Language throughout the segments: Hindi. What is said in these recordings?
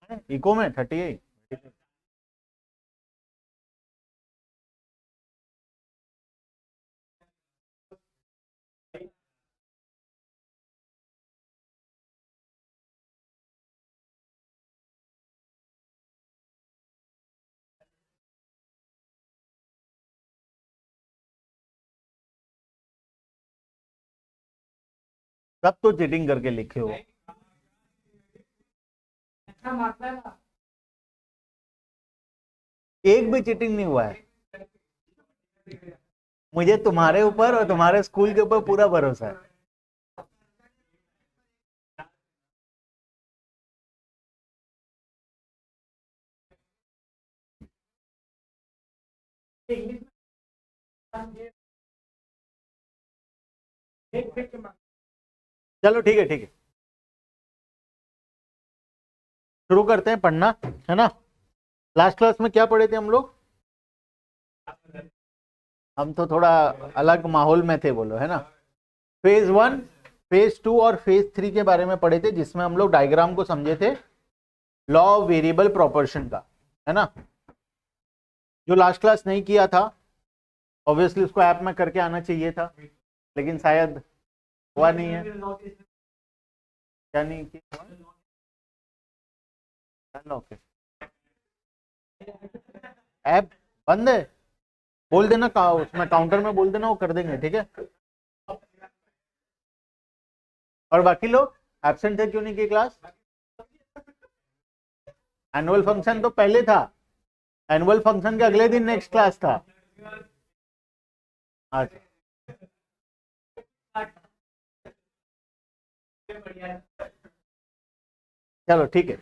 इको में 38। सब तो चीटिंग करके लिखे हो। एक भी चीटिंग नहीं हुआ है। मुझे तुम्हारे ऊपर और तुम्हारे स्कूल के ऊपर पूरा भरोसा है। चलो ठीक है, ठीक है, शुरू करते हैं पढ़ना, है ना। लास्ट क्लास में क्या पढ़े थे हम लोग? हम तो थोड़ा अलग माहौल में थे, बोलो, है ना। फेज 1, फेज 2 और फेज 3 के बारे में पढ़े थे, जिसमें हम लोग डायग्राम को समझे थे लॉ ऑफ वेरिएबल प्रोपोर्शन का, है ना। जो लास्ट क्लास नहीं किया था, ऑब्वियसली उसको ऐप में करके आना चाहिए था, लेकिन शायद हुआ नहीं है। क्या नहीं किया? ओके, ऐप बंद है, बोल देना उसमें काउंटर में बोल देना, वो कर देंगे, ठीक है। और बाकी लोग एब्सेंट थे, क्यों नहीं की क्लास? एनुअल फंक्शन तो पहले था, एनुअल फंक्शन के अगले दिन नेक्स्ट क्लास था। अच्छा, चलो ठीक है,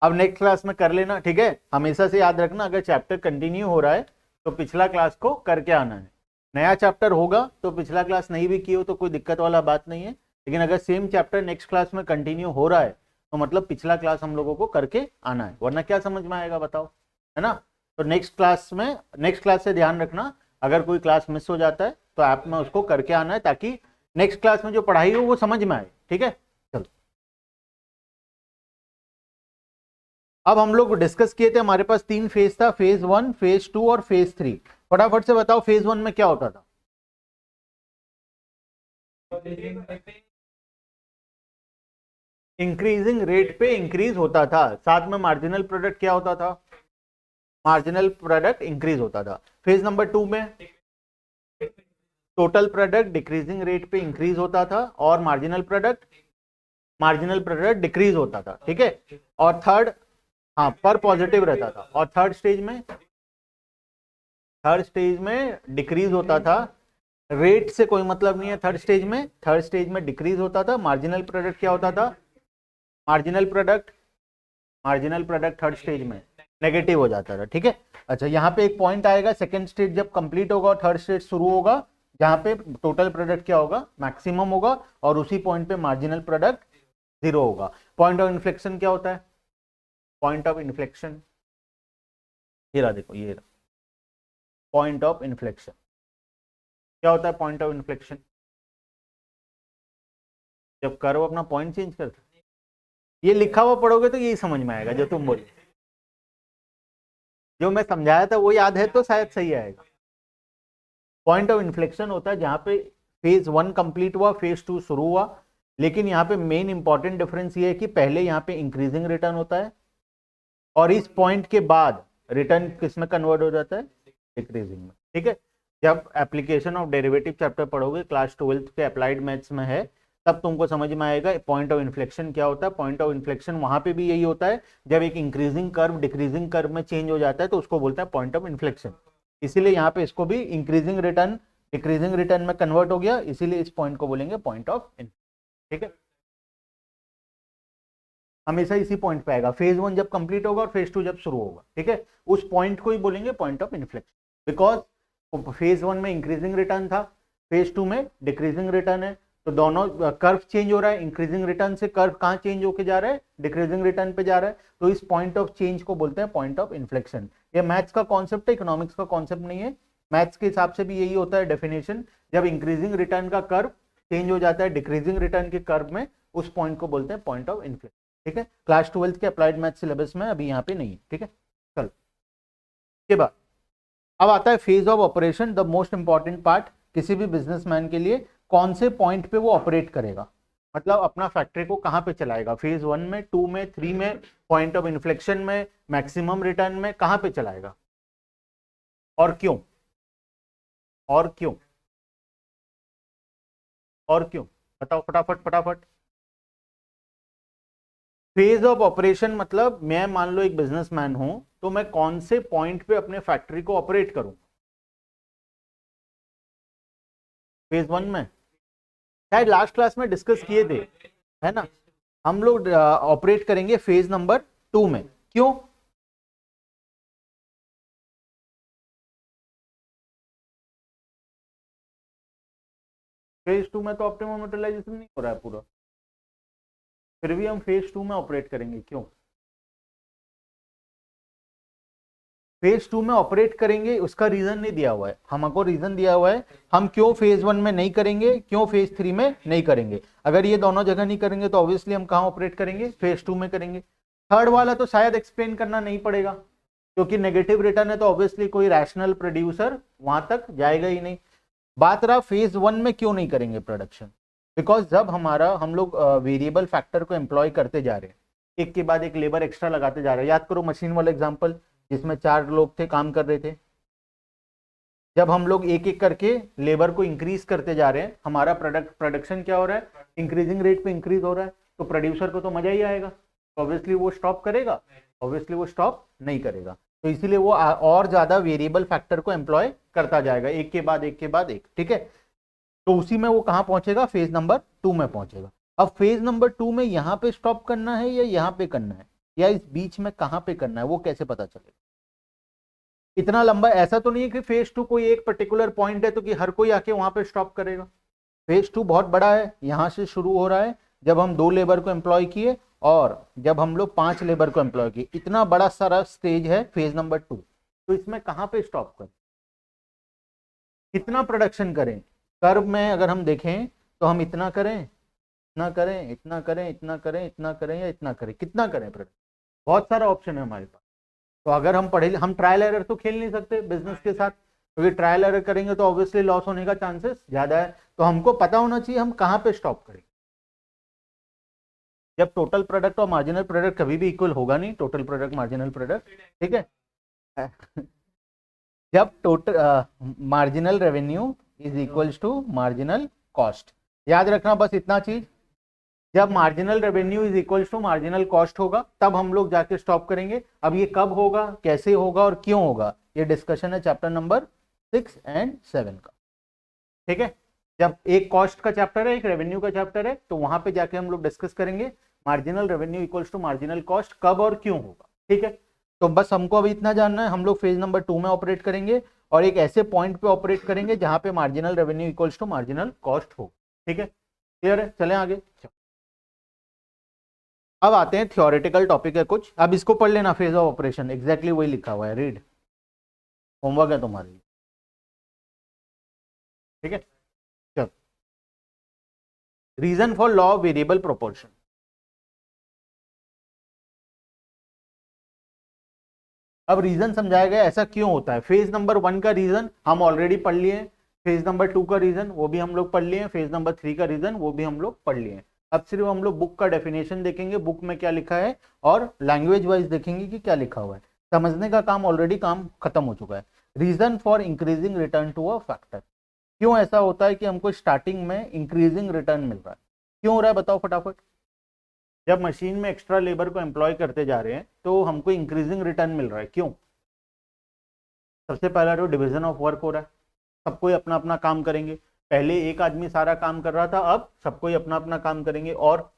अब नेक्स्ट क्लास में कर लेना, ठीक है। हमेशा से याद रखना, अगर चैप्टर कंटिन्यू हो रहा है तो पिछला क्लास को करके आना है। नया चैप्टर होगा तो पिछला क्लास नहीं भी की हो तो कोई दिक्कत वाला बात नहीं है, लेकिन अगर सेम चैप्टर नेक्स्ट क्लास में कंटिन्यू हो रहा है तो मतलब पिछला क्लास हम लोगों को करके आना है, वरना क्या समझ में आएगा बताओ, है ना। तो नेक्स्ट क्लास से ध्यान रखना, अगर कोई क्लास मिस हो जाता है तो ऐप में उसको करके आना है, ताकि नेक्स्ट क्लास में जो पढ़ाई हो वो समझ में आए, ठीक है। चलो, अब हम लोग डिस्कस किए थे, हमारे पास 3 फेज था, फेज 1, फेज 2 और फेज 3। फटाफट से बताओ फेज 1 में क्या होता था? इंक्रीजिंग रेट पे इंक्रीज होता था, साथ में मार्जिनल प्रोडक्ट क्या होता था? मार्जिनल प्रोडक्ट इंक्रीज होता था। फेज नंबर 2 में टोटल प्रोडक्ट डिक्रीजिंग रेट पे इंक्रीज होता था, और मार्जिनल प्रोडक्ट डिक्रीज होता था, ठीक है। और थर्ड, हाँ, पर पॉजिटिव रहता था। और थर्ड स्टेज में डिक्रीज होता था, रेट से कोई मतलब नहीं है। थर्ड स्टेज में डिक्रीज होता था। मार्जिनल प्रोडक्ट क्या होता था? मार्जिनल प्रोडक्ट थर्ड स्टेज में नेगेटिव हो जाता था, ठीक है। अच्छा, यहाँ पे एक पॉइंट आएगा, सेकंड स्टेज जब कंप्लीट होगा और थर्ड स्टेज शुरू होगा, जहाँ पे टोटल प्रोडक्ट क्या होगा? मैक्सिमम होगा, और उसी पॉइंट पे मार्जिनल प्रोडक्ट 0 होगा। पॉइंट ऑफ इन्फ्लेक्शन क्या होता है? पॉइंट ऑफ इन्फ्लेक्शन, ये रहा, देखो ये रहा पॉइंट ऑफ इन्फ्लेक्शन। क्या होता है पॉइंट ऑफ इन्फ्लेक्शन? जब कर्व अपना पॉइंट चेंज करता है। ये लिखा हुआ पढ़ोगे तो यही समझ में आएगा, जो तुम बोले, जो मैं समझाया था वो याद है तो शायद सही आएगा। पॉइंट ऑफ इन्फ्लेक्शन होता है जहां पे फेज 1 कंप्लीट हुआ, फेज 2 शुरू हुआ, लेकिन यहाँ पे मेन इंपॉर्टेंट डिफरेंस ये है कि पहले यहाँ पे इंक्रीजिंग रिटर्न होता है, और इस पॉइंट के बाद रिटर्न किस में कन्वर्ट हो जाता है? डिक्रीजिंग में, ठीक है। जब एप्लीकेशन ऑफ डेरिवेटिव चैप्टर पढ़ोगे, क्लास 12th के अप्लाइड मैथ्स में है, तब तुमको समझ में आएगा पॉइंट ऑफ इन्फ्लेक्शन क्या होता है। पॉइंट ऑफ इन्फ्लेक्शन वहां पे भी यही होता है, जब एक इंक्रीजिंग कर्व डिक्रीजिंग कर्व में चेंज हो जाता है तो उसको बोलता है पॉइंट ऑफ इन्फ्लेक्शन। इसीलिए यहाँ पे इसको भी इंक्रीजिंग रिटर्न डिक्रीजिंग रिटर्न में कन्वर्ट हो गया, इसीलिए इस पॉइंट को बोलेंगे पॉइंट ऑफ इन्फ्लेक्शन, ठीक है। हमेशा इसी पॉइंट पे आएगा, फेज 1 जब कंप्लीट होगा और फेज 2 जब शुरू होगा, ठीक है, उस पॉइंट को ही बोलेंगे point of inflection. Because phase 1 में इंक्रीजिंग रिटर्न था, फेज 2 में डिक्रीजिंग रिटर्न है, तो दोनों कर्व चेंज हो रहा है। इंक्रीजिंग रिटर्न से कर्व कहाँ चेंज होके जा रहा है? डिक्रीजिंग रिटर्न पे जा रहा है, तो इस पॉइंट ऑफ चेंज को बोलते हैं पॉइंट ऑफ इन्फ्लेक्शन। ये मैथ्स का कॉन्सेप्ट है, इकोनॉमिक्स का कॉन्सेप्ट नहीं है। मैथ्स के हिसाब से भी यही होता है डेफिनेशन, जब इंक्रीजिंग रिटर्न का कर्व चेंज हो जाता है डिक्रीजिंग रिटर्न के कर्व में, उस पॉइंट को बोलते हैं पॉइंट ऑफ इन्फ्लेक्शन। ठीक है, क्लास 12 के अप्लाइड मैथ सिलेबस में अभी यहाँ पे नहीं है। ठीक है, चलो के बाद अब आता है phase of operation, the most important part किसी भी बिजनेसमैन के लिए। कौन से पॉइंट पे वो ऑपरेट करेगा, मतलब अपना फैक्ट्री को कहां पे चलाएगा, फेज 1 में, 2 में, 3 में, पॉइंट ऑफ इन्फ्लेक्शन में, मैक्सिमम रिटर्न में, कहां पे चलाएगा और क्यों, और क्यों, और क्यों, बताओ फटाफट फटाफट। फेज ऑफ ऑपरेशन मतलब मैं मान लो एक बिजनेसमैन हूं, तो मैं कौन से पॉइंट पे अपने फैक्ट्री को ऑपरेट करूं। फेज 1 में शायद लास्ट क्लास में डिस्कस किए थे, है ना। हम लोग ऑपरेट करेंगे फेज नंबर 2 में, क्यों। फेज 2 में तो ऑप्टिमम यूटिलाइजेशन नहीं हो रहा है पूरा, फिर भी हम फेज 2 में ऑपरेट करेंगे, क्यों। फेज 2 में ऑपरेट करेंगे उसका रीजन नहीं दिया हुआ है, हमको रीजन दिया हुआ है हम क्यों फेज 1 में नहीं करेंगे, क्यों फेज 3 में नहीं करेंगे। अगर ये दोनों जगह नहीं करेंगे तो ऑब्वियसली हम कहां ऑपरेट करेंगे, फेज 2 में करेंगे। थर्ड वाला तो शायद एक्सप्लेन करना नहीं पड़ेगा, क्योंकि नेगेटिव रिटर्न है तो ऑब्वियसली कोई रैशनल प्रोड्यूसर वहां तक जाएगा ही नहीं। बात रहा फेज 1 में क्यों नहीं करेंगे प्रोडक्शन, बिकॉज जब हम लोग वेरिएबल फैक्टर को एम्प्लॉय करते जा रहे हैं, एक के बाद एक लेबर एक्स्ट्रा लगाते जा रहे हैं। याद करो मशीन वाला एग्जांपल जिसमें 4 लोग थे काम कर रहे थे, जब हम लोग एक एक करके लेबर को इंक्रीज करते जा रहे हैं, हमारा प्रोडक्शन क्या हो रहा है, इंक्रीजिंग रेट पे इंक्रीज हो रहा है, तो प्रोड्यूसर को तो मजा ही आएगा, ऑब्वियसली वो स्टॉप करेगा, ऑब्वियसली वो स्टॉप नहीं करेगा। तो इसीलिए वो और ज्यादा वेरिएबल फैक्टर को एम्प्लॉय करता जाएगा, एक के बाद एक के बाद एक। ठीक है, तो उसी में वो कहां पहुंचेगा, फेज नंबर 2 में पहुंचेगा। अब फेज नंबर 2 में यहां पे स्टॉप करना है या यहां पे करना है, या इस बीच में कहां पे करना है, वो कैसे पता चलेगा। इतना लंबा ऐसा तो नहीं है कि फेज 2 कोई एक पर्टिकुलर पॉइंट है तो कि हर कोई आके वहां पे स्टॉप करेगा। फेज 2 बहुत बड़ा है, यहां से शुरू हो रहा है जब हम 2 लेबर को एम्प्लॉय किए और जब हम लोग 5 लेबर को एम्प्लॉय किए, इतना बड़ा सारा स्टेज है फेज नंबर 2। तो इसमें कहां पे स्टॉप करें, कितना प्रोडक्शन करें। कर्व में अगर हम देखें तो हम इतना करें, इतना करें, इतना करें, इतना करें, इतना करें, या इतना करें, कितना करें प्रोडक्शन, बहुत सारा ऑप्शन है हमारे पास। तो अगर हम पढ़े, हम ट्रायल एरर तो खेल नहीं सकते बिजनेस के साथ, क्योंकि ट्रायल एरर करेंगे तो ऑब्वियसली लॉस होने का चांसेस ज्यादा है। तो हमको पता होना चाहिए हम कहां पे स्टॉप करें। जब टोटल प्रोडक्ट और मार्जिनल प्रोडक्ट कभी भी इक्वल होगा नहीं, टोटल प्रोडक्ट मार्जिनल प्रोडक्ट, ठीक है। जब total marginal revenue is equals to marginal cost, याद रखना बस इतना चीज। जब marginal revenue is equals to marginal cost होगा तब हम लोग जाके स्टॉप करेंगे। अब ये कब होगा, कैसे होगा और क्यों होगा, ये डिस्कशन है चैप्टर नंबर 6 एंड 7 का। ठीक है, जब एक कॉस्ट का चैप्टर है एक रेवेन्यू का चैप्टर है, तो वहां पे जाके हम लोग डिस्कस करेंगे marginal revenue equals to marginal cost कब और क्यों होगा। ठीक है, तो बस हमको अभी इतना जानना है, हम लोग फेज नंबर 2 में ऑपरेट करेंगे और एक ऐसे पॉइंट पे ऑपरेट करेंगे जहां पे marginal revenue equals to marginal cost हो। ठीक है, क्लियर है, चलें आगे। अब आते हैं थ्योरेटिकल टॉपिक है कुछ, अब इसको पढ़ लेना, फेज ऑफ ऑपरेशन एग्जैक्टली वही लिखा हुआ है, रीड, होमवर्क है तुम्हारे लिए। ठीक है, चलो, reason for law of variable proportion. अब रीजन समझाया गया ऐसा क्यों होता है। फेज नंबर 1 का रीजन हम ऑलरेडी पढ़ लिए, फेज नंबर 2 का रीजन वो भी हम लोग पढ़ लिए, फेज नंबर 3 का रीजन वो भी हम लोग पढ़ लिए। अब सिर्फ हम लोग बुक का डेफिनेशन देखेंगे, बुक में क्या लिखा है, और लैंग्वेज वाइज देखेंगे कि क्या लिखा हुआ है। समझने का काम ऑलरेडी काम खत्म हो चुका है। Reason for increasing return to a factor, क्यों ऐसा होता है कि हमको स्टार्टिंग में इंक्रीजिंग रिटर्न मिल रहा है, क्यों हो रहा है बताओ फटाफट। जब मशीन में एक्स्ट्रा लेबर को एम्प्लॉय करते जा रहे हैं तो हमको इंक्रीजिंग रिटर्न मिल रहा है, क्यों। सबसे पहला जो डिवीजन ऑफ वर्क हो रहा है, सब कोई अपना अपना काम करेंगे। पहले एक आदमी सारा काम कर रहा था, अब सब कोई अपना अपना काम करेंगे। और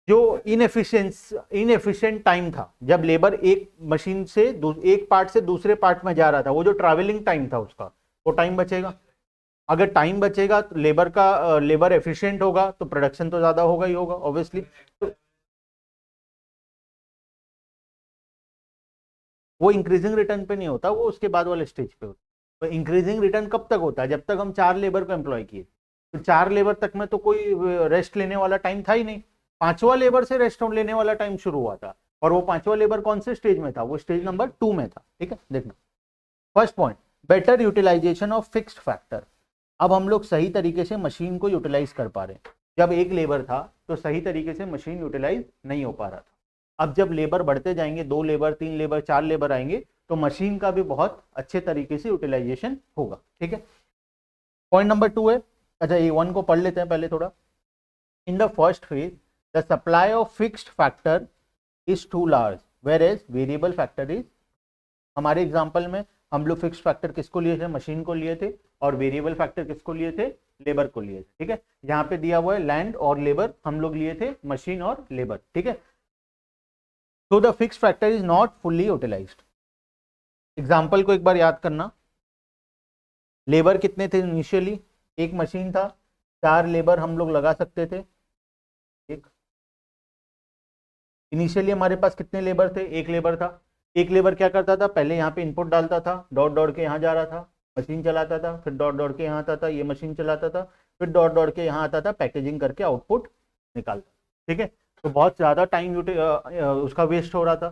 जो इनएफिशिएंट टाइम था जब लेबर एक मशीन से एक पार्ट से दूसरे पार्ट में जा रहा था, वो जो ट्रैवलिंग टाइम था उसका, वो टाइम बचेगा। अगर टाइम बचेगा तो लेबर एफिशिएंट होगा तो प्रोडक्शन तो ज्यादा होगा ही होगा ऑब्वियसली। तो वो इंक्रीजिंग रिटर्न पे नहीं होता, वो उसके बाद वाले स्टेज पे होता है। तो इंक्रीजिंग रिटर्न कब तक होता है, जब तक हम 4 लेबर को एम्प्लॉय किए। तो 4 लेबर तक में तो कोई रेस्ट लेने वाला टाइम था ही नहीं, पांचवा लेबर से रेस्ट लेने वाला टाइम शुरू हुआ था, और वो पांचवा लेबर कौन से स्टेज में था, वो स्टेज नंबर 2 में था। ठीक है, देखना first point, better utilisation of fixed factor. अब हम लोग सही तरीके से मशीन को यूटिलाइज कर पा रहे हैं। जब एक लेबर था तो सही तरीके से मशीन यूटिलाइज नहीं हो पा रहा था। अब जब लेबर बढ़ते जाएंगे, 2 लेबर, 3 लेबर, 4 लेबर आएंगे, तो मशीन का भी बहुत अच्छे तरीके से यूटिलाइजेशन होगा। ठीक है, पॉइंट नंबर 2 है, अच्छा ये 1 को पढ़ लेते हैं पहले थोड़ा। In the first phase the supply of fixed factor is too large whereas variable factor is, हमारे एग्जाम्पल में हम लोग फिक्स्ड फैक्टर किसको लिए थे, मशीन को लिए थे, और वेरिएबल फैक्टर किसको लिए थे, लेबर को लिए थे। ठीक है, यहाँ पे दिया हुआ है लैंड और लेबर, हम लोग लिए थे मशीन और लेबर। ठीक है, तो the fixed factor is not fully utilised. Example को एक बार याद करना, लेबर कितने थे इनिशियली, एक मशीन था, 4 लेबर हम लोग लगा सकते थे। एक इनिशियली हमारे पास कितने लेबर थे, एक लेबर था। एक लेबर क्या करता था, पहले यहाँ पे इनपुट डालता था, दौड़ दौड़ के यहाँ जा रहा था, मशीन चलाता था, फिर दौड़ दौड़ के यहाँ आता था, ये मशीन चलाता था, फिर दौड़ दौड़ के यहाँ आता था, पैकेजिंग करके आउटपुट निकालता। ठीक है, तो बहुत ज़्यादा टाइम उसका वेस्ट हो रहा था,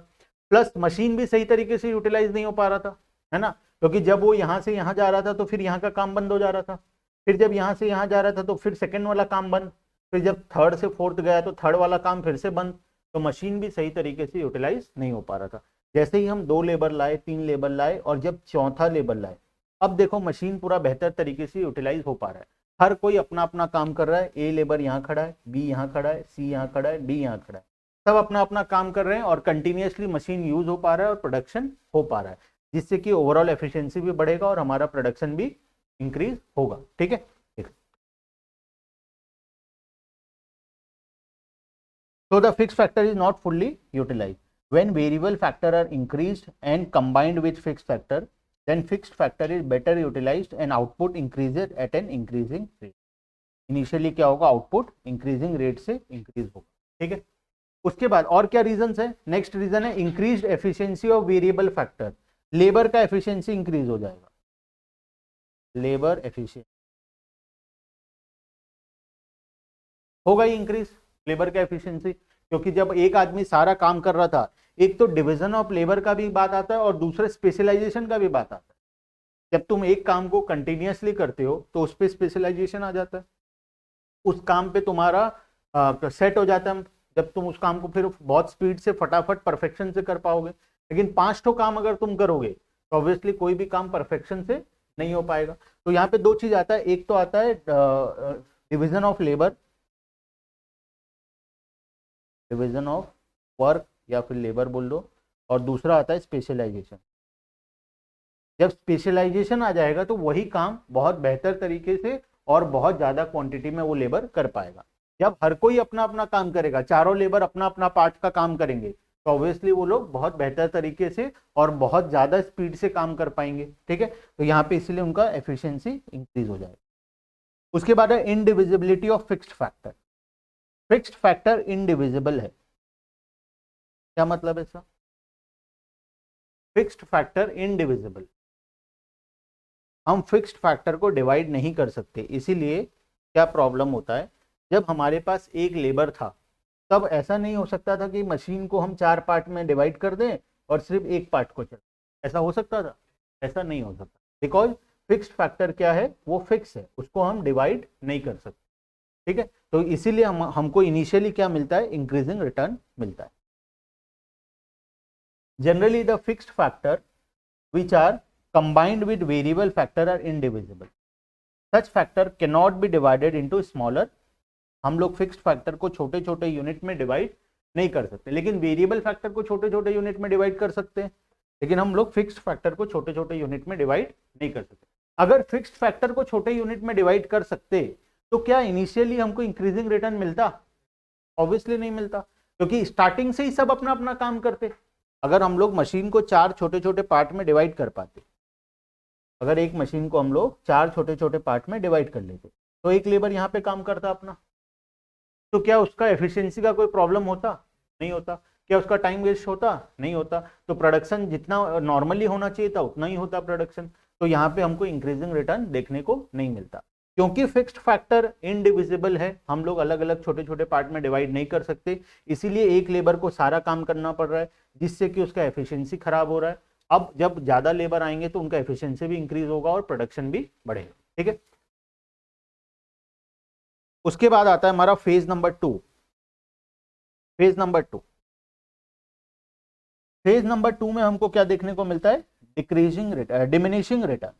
प्लस मशीन भी सही तरीके से यूटिलाइज नहीं हो पा रहा था, है ना, क्योंकि जब वो यहाँ से यहाँ जा रहा था तो फिर यहाँ का काम बंद हो जा रहा था, फिर जब यहाँ से यहाँ जा रहा था तो फिर सेकेंड वाला काम बंद, फिर जब थर्ड से फोर्थ गया तो थर्ड वाला काम फिर से बंद, तो मशीन भी सही तरीके से यूटिलाइज नहीं हो पा रहा था। जैसे ही हम 2 लेबर लाए, 3 लेबर लाए, और जब चौथा लेबर लाए, अब देखो मशीन पूरा बेहतर तरीके से यूटिलाइज हो पा रहा है। हर कोई अपना अपना काम कर रहा है, ए लेबर यहाँ खड़ा है, बी यहाँ खड़ा है, सी यहाँ खड़ा है, डी यहाँ खड़ा है, सब अपना अपना काम कर रहे हैं, और कंटिन्यूसली मशीन यूज हो पा रहा है और प्रोडक्शन हो पा रहा है, जिससे कि ओवरऑल एफिशिएंसी भी बढ़ेगा और हमारा प्रोडक्शन भी इंक्रीज होगा। ठीक है, so the fixed factor is not fully utilized. When variable factor are increased and combined with fixed factor, then fixed factor is better utilized and output increases at an increasing rate. Initially क्या होगा, output increasing rate से increase होगा। ठीक है, उसके बाद और क्या रीजंस है, नेक्स्ट रीजन है increased efficiency of variable factor. Labour का एफिशिएंसी इंक्रीज हो जाएगा, लेबर एफिशिएंसी होगा ही इंक्रीज, लेबर का एफिशिएंसी, क्योंकि जब एक आदमी सारा काम कर रहा था, एक तो डिवीजन ऑफ लेबर का भी बात आता है और दूसरे स्पेशलाइजेशन का भी बात आता है। जब तुम एक काम को कंटिन्यूअसली करते हो तो उस पर स्पेशलाइजेशन आ जाता है, उस काम पे तुम्हारा सेट हो जाता है, जब तुम उस काम को फिर बहुत स्पीड से फटाफट परफेक्शन से कर पाओगे। लेकिन 5 ठो काम अगर तुम करोगे तो ऑब्वियसली कोई भी काम परफेक्शन से नहीं हो पाएगा। तो यहाँ पे 2 चीज आता है, एक तो आता है division of labour, division of work या फिर लेबर बोल दो, और दूसरा आता है स्पेशलाइजेशन। जब स्पेशलाइजेशन आ जाएगा तो वही काम बहुत बेहतर तरीके से और बहुत ज्यादा क्वांटिटी में वो लेबर कर पाएगा। जब हर कोई अपना अपना काम करेगा, चारों लेबर अपना अपना पार्ट का काम करेंगे, तो ऑब्वियसली वो लोग बहुत बेहतर तरीके से और बहुत ज्यादा स्पीड से काम कर पाएंगे। ठीक है, तो यहाँ पे इसलिए उनका एफिशिएंसी इंक्रीज हो जाएगा। उसके बाद है indivisibility of fixed factor. Fixed factor indivisible है, क्या मतलब है इसका, फिक्स्ड फैक्टर इनडिविजिबल, हम फिक्स्ड फैक्टर को डिवाइड नहीं कर सकते। इसीलिए क्या प्रॉब्लम होता है, जब हमारे पास एक लेबर था तब ऐसा नहीं हो सकता था कि मशीन को हम 4 पार्ट में डिवाइड कर दें और सिर्फ एक पार्ट को चला, ऐसा हो सकता था, ऐसा नहीं हो सकता, बिकॉज फिक्स्ड फैक्टर क्या है, वो फिक्स है, उसको हम डिवाइड नहीं कर सकते। ठीक है, तो इसीलिए हमको इनिशियली क्या मिलता है, इंक्रीजिंग रिटर्न मिलता है। Generally the fixed factor which are combined with variable factor are indivisible. Such factor cannot be divided into smaller. हम लोग फिक्स्ड फैक्टर को छोटे छोटे यूनिट में डिवाइड नहीं कर सकते, लेकिन वेरिएबल फैक्टर को छोटे छोटे यूनिट में डिवाइड कर सकते हैं, लेकिन हम लोग फिक्स्ड फैक्टर को छोटे छोटे यूनिट में डिवाइड नहीं कर सकते। अगर फिक्स्ड फैक्टर को छोटे यूनिट में डिवाइड कर सकते तो क्या इनिशियली हमको इंक्रीजिंग रिटर्न मिलता? ऑब्वियसली नहीं मिलता, क्योंकि स्टार्टिंग से ही सब अपना अपना काम करते। अगर हम लोग मशीन को 4 छोटे छोटे पार्ट में डिवाइड कर पाते, अगर एक मशीन को हम लोग 4 छोटे छोटे पार्ट में डिवाइड कर लेते, तो एक लेबर यहाँ पे काम करता अपना, तो क्या उसका एफिशिएंसी का कोई प्रॉब्लम होता? नहीं होता। क्या उसका टाइम वेस्ट होता? नहीं होता। तो प्रोडक्शन जितना नॉर्मली होना चाहिए था उतना ही होता प्रोडक्शन। तो यहाँ पे हमको इंक्रीजिंग रिटर्न देखने को नहीं मिलता। क्योंकि फिक्स्ड फैक्टर इनडिविजिबल है, हम लोग अलग अलग छोटे छोटे पार्ट में डिवाइड नहीं कर सकते, इसीलिए एक लेबर को सारा काम करना पड़ रहा है, जिससे कि उसका एफिशिएंसी खराब हो रहा है। अब जब ज्यादा लेबर आएंगे तो उनका एफिशिएंसी भी इंक्रीज होगा और प्रोडक्शन भी बढ़ेगा। ठीक है, उसके बाद आता है हमारा phase number 2। Phase number 2, phase number 2 में हमको क्या देखने को मिलता है? Decreasing return, diminishing return.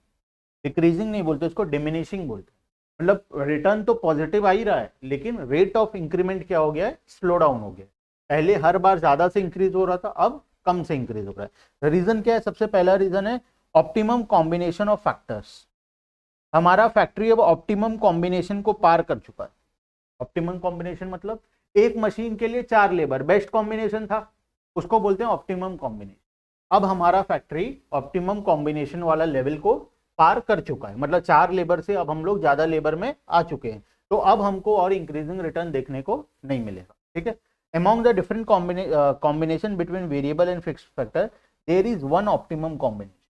Decreasing नहीं बोलते उसको, डिमिनिशिंग बोलते हैं। मतलब रिटर्न तो पॉजिटिव आ ही रहा है, लेकिन रेट ऑफ इंक्रीमेंट क्या हो गया है? स्लो डाउन हो गया। पहले हर बार ज्यादा से इंक्रीज हो रहा था, अब कम से इंक्रीज हो रहा है। रीजन क्या है? सबसे पहला रीजन है ऑप्टिमम कॉम्बिनेशन ऑफ फैक्टर्स। हमारा फैक्ट्री अब ऑप्टिमम कॉम्बिनेशन को पार कर चुका है। ऑप्टिमम कॉम्बिनेशन मतलब एक मशीन के लिए 4 लेबर बेस्ट कॉम्बिनेशन था, उसको बोलते हैं ऑप्टिमम कॉम्बिनेशन। अब हमारा फैक्ट्री ऑप्टिमम कॉम्बिनेशन वाला लेवल को पार कर चुका है, मतलब 4 लेबर से अब हम लोग ज्यादा लेबर में आ चुके हैं, तो अब हमको और इंक्रीजिंग रिटर्न देखने को नहीं मिलेगा। ठीक है, among the different combination between variable and fixed factor there is one optimum combination।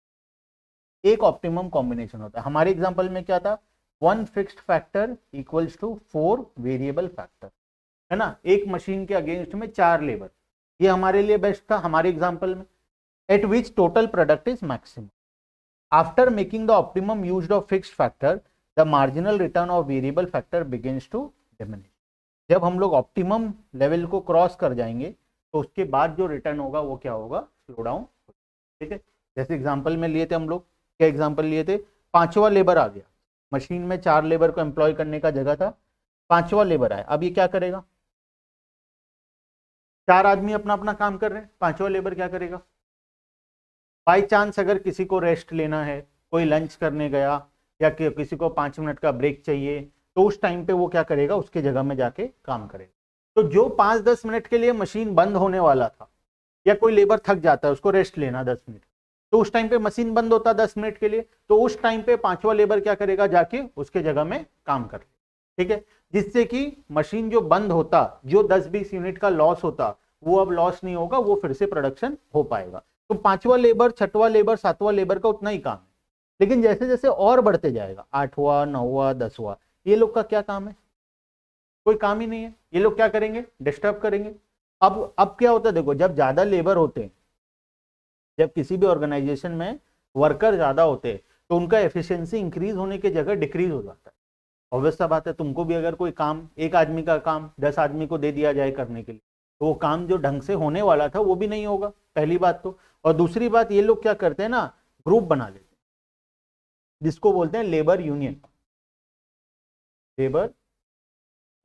एक ऑप्टिमम कॉम्बिनेशन होता है। हमारे एग्जांपल में क्या था? 1 fixed factor equals to 4 variable factor, है ना। एक मशीन के अगेंस्ट में 4 लेबर, ये हमारे लिए बेस्ट था हमारे एग्जांपल में। At which total product is maximum after making the optimum used of fixed factor, the marginal return of variable factor begins to diminish. जब हम लोग ऑप्टिमम लेवल को क्रॉस कर जाएंगे तो उसके बाद जो रिटर्न होगा वो क्या होगा? Slow down. ठीक है, जैसे एग्जांपल में लिए थे हम लोग, क्या एग्जांपल लिए थे? 5वां लेबर आ गया, मशीन में 4 लेबर को एम्प्लॉय करने का जगह था, 5वां लेबर आया। अब ये क्या करेगा? 4 आदमी अपना अपना काम कर रहे हैं, 5वां लेबर क्या करेगा? बाई चांस अगर किसी को रेस्ट लेना है, कोई लंच करने गया या किसी को 5 मिनट का ब्रेक चाहिए, तो उस टाइम पे वो क्या करेगा? उसके जगह में जाके काम करेगा। तो जो 5-10 मिनट के लिए मशीन बंद होने वाला था, या कोई लेबर थक जाता है उसको रेस्ट लेना 10 मिनट, तो उस टाइम पे मशीन बंद होता 10 मिनट के लिए, तो उस टाइम पे 5वां लेबर क्या करेगा? जाके उसके जगह में काम कर। ठीक है, जिससे कि मशीन जो बंद होता, जो 10-20 यूनिट का लॉस होता, वो अब लॉस नहीं होगा, वो फिर से प्रोडक्शन हो पाएगा। तो 5वां लेबर, 6वां लेबर, 7वां लेबर का उतना ही काम है, लेकिन जैसे जैसे और बढ़ते जाएगा, 8वां, 9वां, 10वां, ये लोग का क्या काम है? कोई काम ही नहीं है। ये लोग क्या करेंगे? डिस्टर्ब करेंगे। अब क्या होता है? देखो, जब ज्यादा लेबर होते हैं, जब किसी भी ऑर्गेनाइजेशन में वर्कर ज्यादा होते हैं, तो उनका एफिशिएंसी इंक्रीज होने की जगह डिक्रीज हो जाता है। ऑब्वियस सा बात है, तुमको भी अगर कोई काम, एक आदमी का काम 10 आदमी को दे दिया जाए करने के लिए, तो वो काम जो ढंग से होने वाला था वो भी नहीं होगा, पहली बात तो। और दूसरी बात, ये लोग क्या करते हैं ना, ग्रुप बना लेते हैं, जिसको बोलते हैं लेबर यूनियन। Labour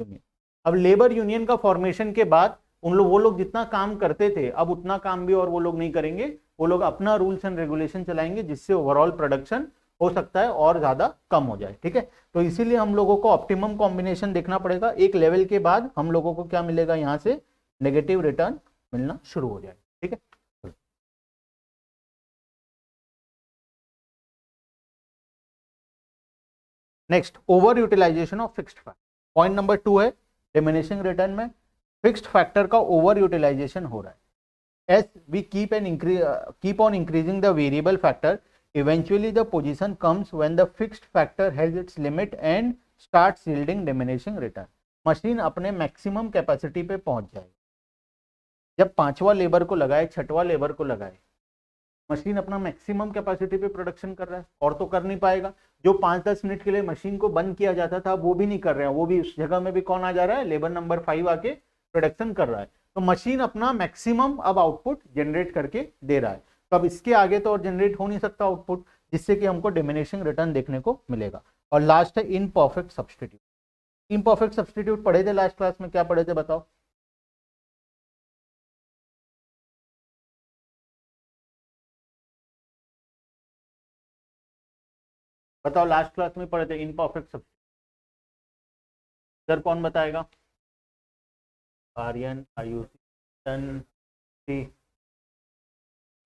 union. अब लेबर यूनियन का फॉर्मेशन के बाद वो लोग जितना काम करते थे, अब उतना काम भी और वो लोग नहीं करेंगे। वो लोग अपना रूल्स एंड रेगुलेशन चलाएंगे, जिससे ओवरऑल प्रोडक्शन हो सकता है और ज्यादा कम हो जाए। ठीक है, तो इसीलिए हम लोगों को ऑप्टिमम कॉम्बिनेशन देखना पड़ेगा। एक लेवल के बाद हम लोगों को क्या मिलेगा? यहां से नेगेटिव रिटर्न मिलना शुरू हो जाएगा। ठीक है, next, over utilisation of fixed factor. Point number 2 है, डिमिनिशिंग रिटर्न में फिक्स्ड फैक्टर का ओवर यूटिलाइजेशन हो रहा है। as we keep on increasing the variable factor, eventually the position comes when the fixed factor has its limit and starts yielding diminishing return। Machine अपने मैक्सिमम कैपेसिटी पे पहुंच जाएगी। जब 5वां लेबर को लगाए, 6वां लेबर को लगाए, मशीन अपना मैक्सिमम कैपेसिटी पे प्रोडक्शन कर रहा है, और तो कर नहीं पाएगा। जो 5-10 मिनट के लिए मशीन को बंद किया जाता था, वो भी नहीं कर रहे हैं, वो भी उस जगह में भी कौन आ जा रहा है? लेबर नंबर 5 आके प्रोडक्शन कर रहा है। तो मशीन अपना मैक्सिमम अब आउटपुट जनरेट करके दे रहा है, तो अब इसके आगे तो और जनरेट हो नहीं सकता आउटपुट, जिससे कि हमको डिमिनिशिंग रिटर्न देखने को मिलेगा। और लास्ट है इनपरफेक्ट सब्सटीट्यूट। इनपरफेक्ट सब्सटीट्यूट पढ़े थे लास्ट क्लास में, क्या पढ़े थे बताओ? बताओ, लास्ट क्लास में पढ़े थे इनपरफेक्ट सब्सटीट्यूट। सर कौन बताएगा? आर्यन, आयुषी,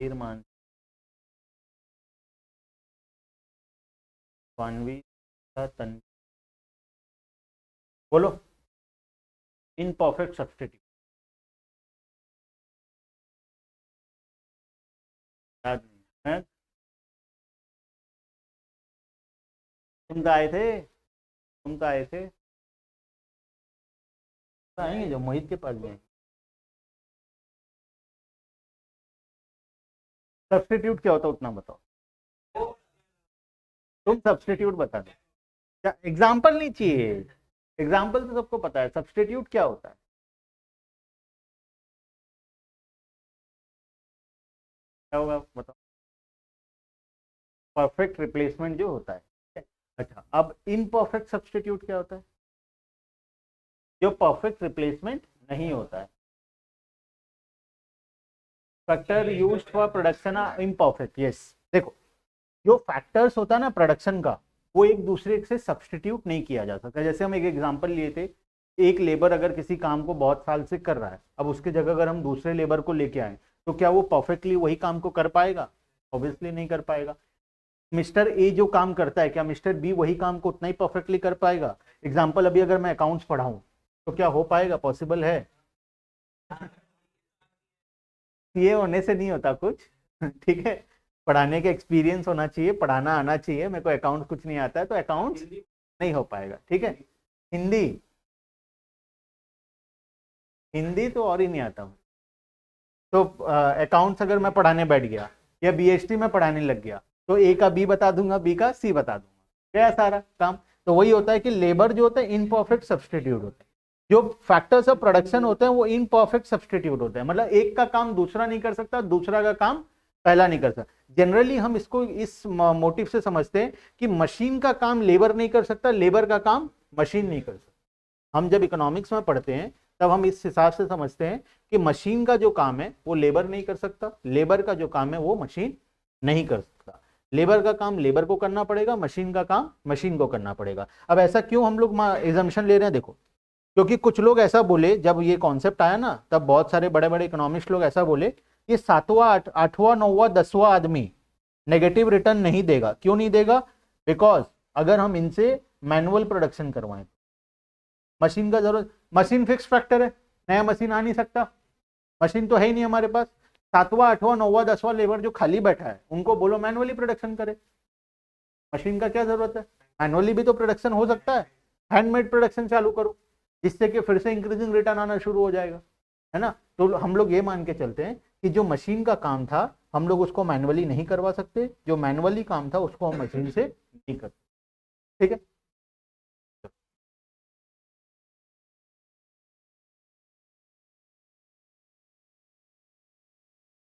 मान, वानवी, तन, बोलो। इनपरफेक्ट सब्सटीट्यूट याद नहीं है? तुम तो आए थे। तुम तो आए थे, तो आएंगे जो मोहित के पास जाएंगे। सब्स्टिट्यूट क्या होता है उतना बताओ, तुम सब्स्टिट्यूट बता दो। क्या एग्जाम्पल नहीं चाहिए, एग्जाम्पल तो सबको पता है, सब्स्टिट्यूट क्या होता है, क्या होगा बताओ। परफेक्ट रिप्लेसमेंट जो होता है। अच्छा, अब इनपरफेक्ट सब्स्टिट्यूट क्या होता है, जो परफेक्ट रिप्लेसमेंट नहीं होता है। Factor used for production are imperfect, yes. देखो, जो फैक्टर्स होता है ना प्रोडक्शन का, वो एक दूसरे से सब्स्टिट्यूट नहीं किया जा सकता। जैसे हम एक एग्जांपल लिए थे, एक लेबर अगर किसी काम को बहुत साल से कर रहा है, अब उसके जगह अगर हम दूसरे लेबर को लेके आए, तो क्या वो परफेक्टली वही काम को कर पाएगा? ऑब्वियसली नहीं कर पाएगा। मिस्टर ए जो काम करता है, क्या मिस्टर बी वही काम को उतना ही परफेक्टली कर पाएगा? एग्जाम्पल, अभी अगर मैं अकाउंट्स पढ़ाऊं, तो क्या हो पाएगा? पॉसिबल है? सीए होने से नहीं होता कुछ ठीक है, पढ़ाने का एक्सपीरियंस होना चाहिए, पढ़ाना आना चाहिए। मेरे को अकाउंट कुछ नहीं आता है, तो अकाउंट्स नहीं हो पाएगा, ठीक है। हिंदी, हिंदी तो और ही नहीं आता हूँ। तो अकाउंट्स अगर मैं पढ़ाने बैठ गया, या बीएसटी में पढ़ाने लग गया, तो ए का बी बता दूंगा, बी का सी बता दूंगा, गया सारा काम। तो वही होता है कि लेबर जो होता है इनपरफेक्ट सब्स्टिट्यूट होता है, जो फैक्टर्स ऑफ प्रोडक्शन होते हैं वो इनपरफेक्ट सब्स्टिट्यूट होते हैं। मतलब एक का काम दूसरा नहीं कर सकता, दूसरा का काम पहला नहीं कर सकता। जनरली हम इसको इस मोटिव से समझते हैं कि मशीन का काम लेबर नहीं कर सकता, लेबर का काम मशीन नहीं कर सकता। हम जब इकोनॉमिक्स में पढ़ते हैं, तब हम इस हिसाब से समझते हैं कि मशीन का जो काम है वो लेबर नहीं कर सकता, लेबर का जो काम है वो मशीन नहीं कर सकता। लेबर का काम लेबर को करना पड़ेगा, मशीन का काम मशीन को करना पड़ेगा। अब ऐसा क्यों हम लोग एजम्पशन ले रहे हैं? देखो, क्योंकि कुछ लोग ऐसा बोले, जब ये कॉन्सेप्ट आया ना, तब बहुत सारे बड़े बड़े इकोनॉमिस्ट लोग ऐसा बोले कि सातवां आठवां नौवां 10वां आदमी नेगेटिव रिटर्न नहीं देगा। क्यों नहीं देगा? बिकॉज अगर हम इनसे मैनुअल प्रोडक्शन करवाएं, मशीन का जरूरत, मशीन फिक्स फैक्टर है, नया मशीन आ नहीं सकता, मशीन तो है ही नहीं हमारे पास। सातवां आठवां नौवां 10वां लेबर जो खाली बैठा है, उनको बोलो मैनुअली प्रोडक्शन करे, मशीन का क्या जरूरत है? मैनुअली भी तो प्रोडक्शन हो सकता है, हैंडमेड प्रोडक्शन चालू करो, जिससे कि फिर से इंक्रीजिंग रिटर्न आना शुरू हो जाएगा, है ना। तो हम लोग ये मान के चलते हैं कि जो मशीन का काम था हम लोग उसको मैनुअली नहीं करवा सकते, जो मैनुअली काम था उसको हम मशीन से नहीं कर सकते, ठीक है।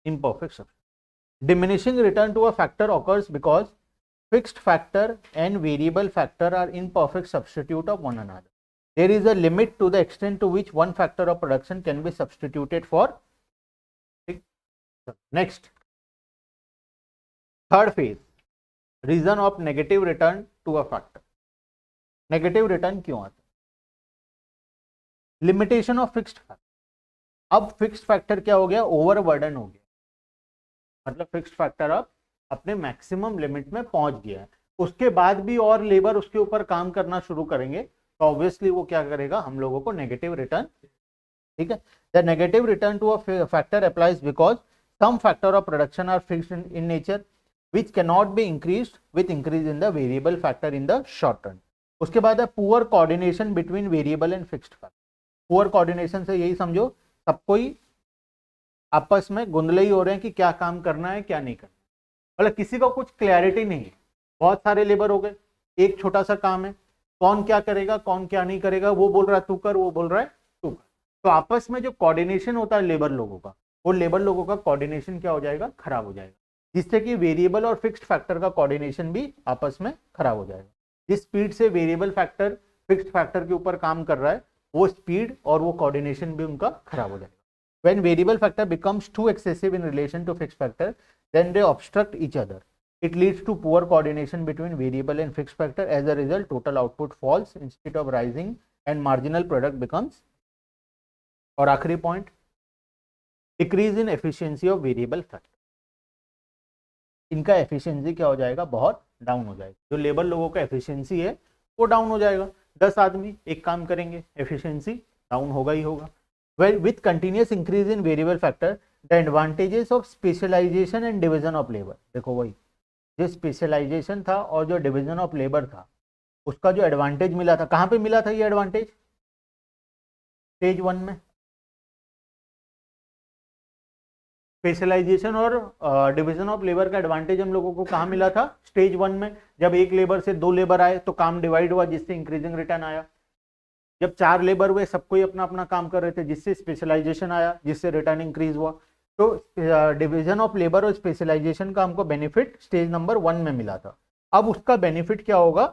Imperfect substitution. Diminishing return to a factor occurs because fixed factor and variable factor are imperfect substitute of one another. There is a limit to the extent to which one factor of production can be substituted for. Next, third phase, reason of negative return to a factor. Negative return क्यों आता है? Limitation of fixed factor. अब फिक्स्ड फैक्टर क्या हो गया? ओवरबर्डन हो गया, मतलब फिक्स्ड फैक्टर अब अपने मैक्सिमम लिमिट में पहुंच गया है। उसके बाद भी और लेबर उसके ऊपर काम करना शुरू करेंगे, तो ऑब्वियसली वो क्या करेगा? हम लोगों को नेगेटिव रिटर्न, ठीक है। The negative return to a factor applies because some factor of production are fixed in nature which cannot be increased with increase in the variable factor in the short run. उसके बाद है poor coordination between variable and fixed factor. Poor coordination से यही समझो सब कोई आपस में गुंदले ही हो रहे हैं कि क्या काम करना है क्या नहीं करना, मतलब किसी को कुछ क्लैरिटी नहीं है। बहुत सारे लेबर हो गए, एक छोटा सा काम है, कौन क्या करेगा कौन क्या नहीं करेगा, वो बोल रहा है तू कर, वो बोल रहा है तू कर। तो आपस में जो कोऑर्डिनेशन होता है लेबर लोगों का, वो लेबर लोगों का कोऑर्डिनेशन क्या हो जाएगा? खराब हो जाएगा, जिससे कि वेरिएबल और फिक्स्ड फैक्टर का कोऑर्डिनेशन भी आपस में खराब हो जाएगा। जिस स्पीड से वेरिएबल फैक्टर फिक्स्ड फैक्टर के ऊपर काम कर रहा है, वो स्पीड और वो कोऑर्डिनेशन भी उनका खराब हो जाएगा। When variable factor becomes too excessive in relation to fixed factor, then they obstruct each other. It leads to poor coordination between variable and fixed factor. As a result, total output falls instead of rising and marginal product becomes. और आखिरी point, decrease in efficiency of variable factor. इनका एफिशिएंसी क्या हो जाएगा? बहुत डाउन हो जाएगा। जो लेबर लोगों का एफिशिएंसी है वो डाउन हो जाएगा। 10 आदमी एक काम करेंगे, एफिशिएंसी डाउन होगा ही होगा। Well, with continuous increase in variable factor, the advantages of specialization and division of labor, देखो वही जो स्पेशलाइजेशन था और जो डिवीजन ऑफ लेबर था, उसका जो एडवांटेज मिला था, कहाँ पे मिला था ये एडवांटेज? स्टेज 1 में। स्पेशलाइजेशन और डिवीजन ऑफ लेबर का एडवांटेज हम लोगों को कहाँ मिला था? स्टेज 1 में। जब एक लेबर से 2 लेबर आए तो काम डिवाइड हुआ, जिससे इंक्रीजिंग रिटर्न आया। जब 4 लेबर हुए, सबको ही अपना अपना काम कर रहे थे, जिससे स्पेशलाइजेशन आया, जिससे रिटर्न इंक्रीज हुआ। तो डिवीजन ऑफ लेबर और स्पेशलाइजेशन का हमको बेनिफिट स्टेज नंबर 1 में मिला था। अब उसका बेनिफिट क्या होगा?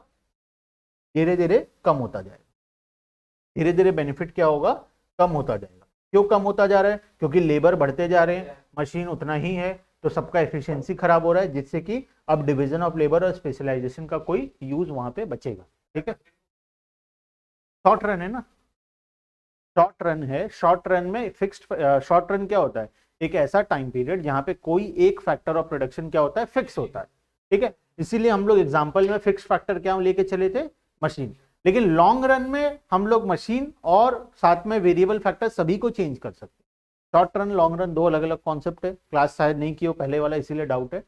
धीरे धीरे कम होता जाएगा। धीरे धीरे बेनिफिट क्या होगा? कम होता जाएगा। क्यों कम होता जा रहा है? क्योंकि लेबर बढ़ते जा रहे हैं, मशीन उतना ही है, तो सबका एफिशिएंसी खराब हो रहा है, जिससे कि अब डिवीजन ऑफ लेबर और स्पेशलाइजेशन का कोई यूज वहां पे बचेगा। ठीक है, शॉर्ट रन है ना, शॉर्ट रन है। शॉर्ट रन में फिक्स्ड, शॉर्ट रन क्या होता है? एक ऐसा टाइम पीरियड जहां पे कोई एक फैक्टर ऑफ प्रोडक्शन क्या होता है? फिक्स होता है। ठीक है, इसीलिए हम लोग एग्जांपल में फिक्स फैक्टर क्या लेके चले थे? मशीन। लेकिन लॉन्ग रन में हम लोग मशीन और साथ में वेरिएबल फैक्टर सभी को चेंज कर सकते हैं। शॉर्ट रन लॉन्ग रन दो अलग अलग कॉन्सेप्ट है, क्लास शायद नहीं की हो पहले वाला, इसीलिए डाउट है।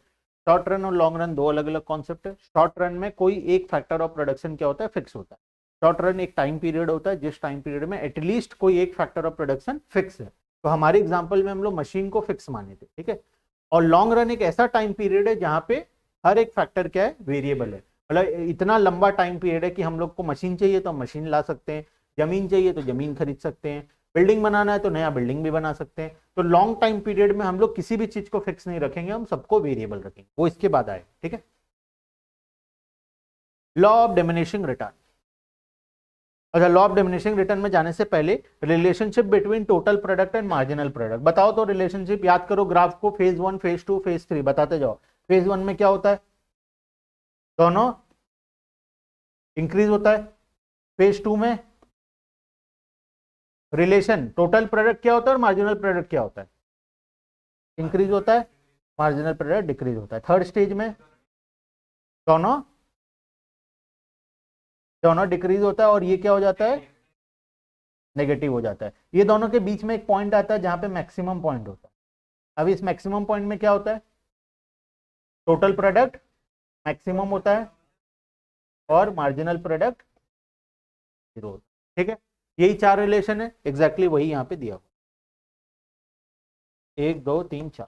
शॉर्ट रन और लॉन्ग रन दो अलग अलग कॉन्सेप्ट है। शॉर्ट रन में कोई एक फैक्टर ऑफ प्रोडक्शन क्या होता है? फिक्स होता है। शॉर्ट रन एक टाइम पीरियड होता है जिस टाइम पीरियड में एटलीस्ट कोई एक फैक्टर ऑफ प्रोडक्शन फिक्स है। तो हमारे एग्जांपल में हम लोग मशीन को फिक्स माने थे। ठीक है, और लॉन्ग रन एक ऐसा टाइम पीरियड है जहां पे हर एक फैक्टर क्या है? वेरिएबल है। मतलब इतना लंबा टाइम पीरियड है कि हम लोग को मशीन चाहिए तो हम मशीन ला सकते हैं, जमीन चाहिए तो जमीन खरीद सकते हैं, बिल्डिंग बनाना है तो नया बिल्डिंग भी बना सकते हैं। तो लॉन्ग टाइम पीरियड में हम लोग किसी भी चीज को फिक्स नहीं रखेंगे, हम सबको वेरिएबल रखेंगे। वो इसके बाद आए। ठीक है, लॉ ऑफ डिमिनिशिंग रिटर्न। अच्छा, लॉ ऑफ डिमिनिशिंग रिटर्न में जाने से पहले relationship between total product and marginal product बताओ तो। रिलेशनशिप याद करो, ग्राफ को फेज 1, फेज 2, फेज 3 बताते जाओ। फेज 1 में क्या होता है? दोनों इंक्रीज होता है। फेज 2 में रिलेशन टोटल प्रोडक्ट क्या होता है और मार्जिनल प्रोडक्ट क्या होता है? इंक्रीज होता है, मार्जिनल प्रोडक्ट डिक्रीज होता है। थर्ड स्टेज में दोनों दोनों डिक्रीज होता है और ये क्या हो जाता है? नेगेटिव हो जाता है। ये दोनों के बीच में एक पॉइंट आता है जहां पे मैक्सिमम पॉइंट होता है। अब इस मैक्सिमम पॉइंट में क्या होता है? टोटल प्रोडक्ट मैक्सिमम होता है और मार्जिनल प्रोडक्ट जीरो होता है। ठीक है, यही 4 रिलेशन है, एग्जैक्टली वही यहाँ पे दिया हुआ, 1 2 3 4।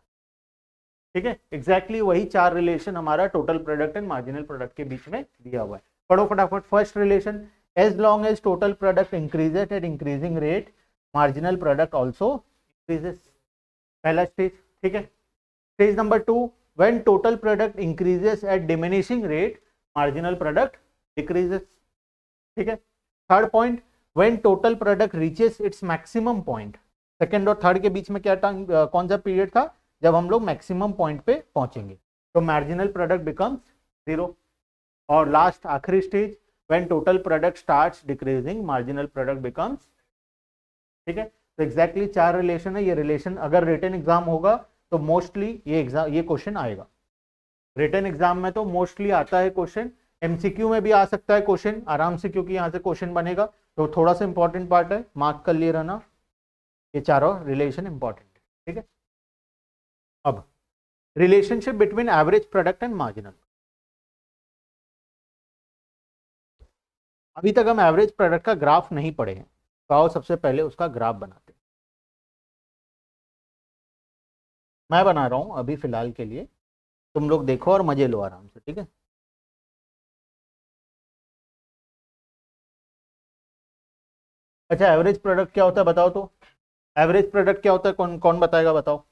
ठीक है, एग्जैक्टली वही 4 रिलेशन हमारा total product and marginal product के बीच में दिया हुआ है। पढ़ो फटाफट। First relation, as long as total product increases at increasing rate, marginal product also increases. पहला स्टेज। ठीक है, stage number 2, when total product increases at diminishing rate, marginal product decreases. ठीक है, third point, when total product reaches its maximum point. Second और थर्ड के बीच में क्या कौन सा पीरियड था? जब हम लोग मैक्सिमम पॉइंट पे पहुंचेंगे, तो मार्जिनल प्रोडक्ट बिकम्स जीरो। और लास्ट आखिरी stage, when total product starts decreasing, marginal product becomes. ठीक है, तो एग्जैक्टली 4 रिलेशन है। ये रिलेशन अगर रिटन एग्जाम होगा तो मोस्टली ये क्वेश्चन आएगा। रिटन एग्जाम में तो मोस्टली आता है क्वेश्चन, एमसीक्यू में भी आ सकता है क्वेश्चन आराम से, क्योंकि यहाँ से क्वेश्चन बनेगा। तो थोड़ा सा इंपॉर्टेंट पार्ट है, मार्क कर लिए रहना, ये चारों रिलेशन इंपॉर्टेंट है। ठीक है, अब relationship between average product and marginal. अभी तक हम एवरेज प्रोडक्ट का ग्राफ नहीं पढ़े हैं, तो आओ सबसे पहले उसका ग्राफ बनाते हैं। मैं बना रहा हूं अभी फिलहाल के लिए, तुम लोग देखो और मजे लो आराम से। ठीक है, अच्छा एवरेज प्रोडक्ट क्या होता है बताओ तो। एवरेज प्रोडक्ट क्या होता है, कौन कौन बताएगा? बताओ।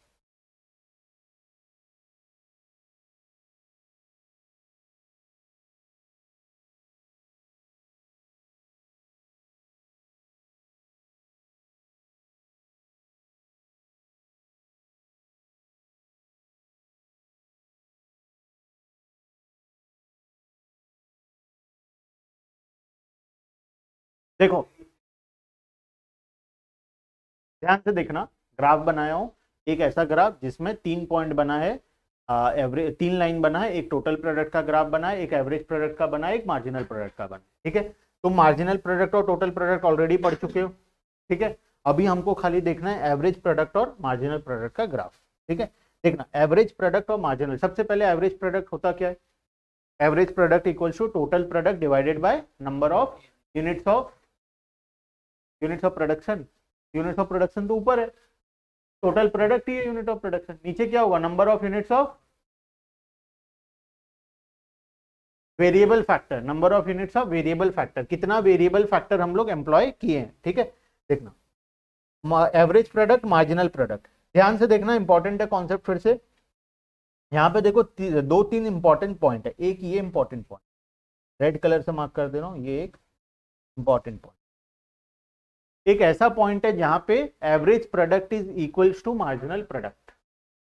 देखो ध्यान से देखना, ग्राफ बनाया हूं, एक ऐसा ग्राफ जिसमें 3 पॉइंट बना है, एवरेज 3 लाइन बना है, एक टोटल प्रोडक्ट का ग्राफ बना है, एक एवरेज प्रोडक्ट का बना है, एक मार्जिनल प्रोडक्ट का बना है। ठीक है, तुम मार्जिनल प्रोडक्ट और टोटल प्रोडक्ट ऑलरेडी पढ़ चुके हो। ठीक है, अभी हमको खाली देखना है एवरेज प्रोडक्ट और मार्जिनल प्रोडक्ट का ग्राफ। ठीक है, देखना एवरेज प्रोडक्ट और मार्जिनल। सबसे पहले एवरेज प्रोडक्ट होता क्या है? Average product equals to total product divided by number of units of production. Units of production तो ऊपर है, टोटल प्रोडक्ट ही है यूनिट ऑफ प्रोडक्शन। नीचे क्या होगा, number of units of variable factor, number of units of variable factor, कितना वेरिएबल फैक्टर हम लोग एम्प्लॉय किए हैं। ठीक है, देखना एवरेज प्रोडक्ट, मार्जिनल प्रोडक्ट, ध्यान से देखना, इंपॉर्टेंट है कॉन्सेप्ट। फिर से यहाँ पे देखो दो तीन इंपॉर्टेंट पॉइंट है। एक ये इंपॉर्टेंट पॉइंट रेड कलर से मार्क कर दे रहा हूँ, ये एक इंपॉर्टेंट पॉइंट, एक ऐसा पॉइंट है जहां पे average product is equals to marginal product.